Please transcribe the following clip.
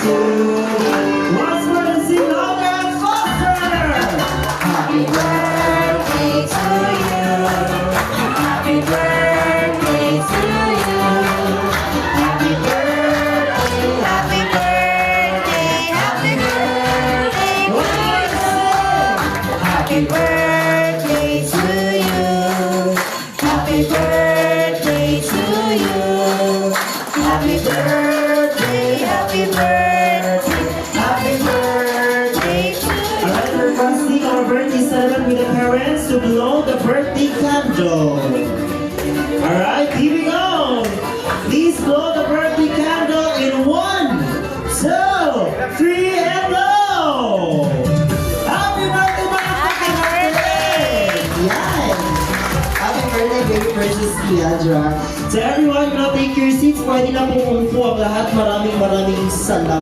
to you. Once more, let's sing louder and faster. Happy birthday to you. Happy birthday to you. Happy birthday, happy birthday, happy birthday to you. Happy birthday to you. Happy birthday to you. Happy birthday, happy birthday, happy birthday to you. Alright, we're fasting our birthday celebration with the parents to blow the birthday candle. Alright, keeping on. Please blow the birthday candle in 1, 2, 3, and blow! Happy birthday, mga birthday! Yan! Happy birthday, baby precious Kiadra. To everyone, you know, take your seats. Pwede na pong umupo ang lahat. Maraming salamat.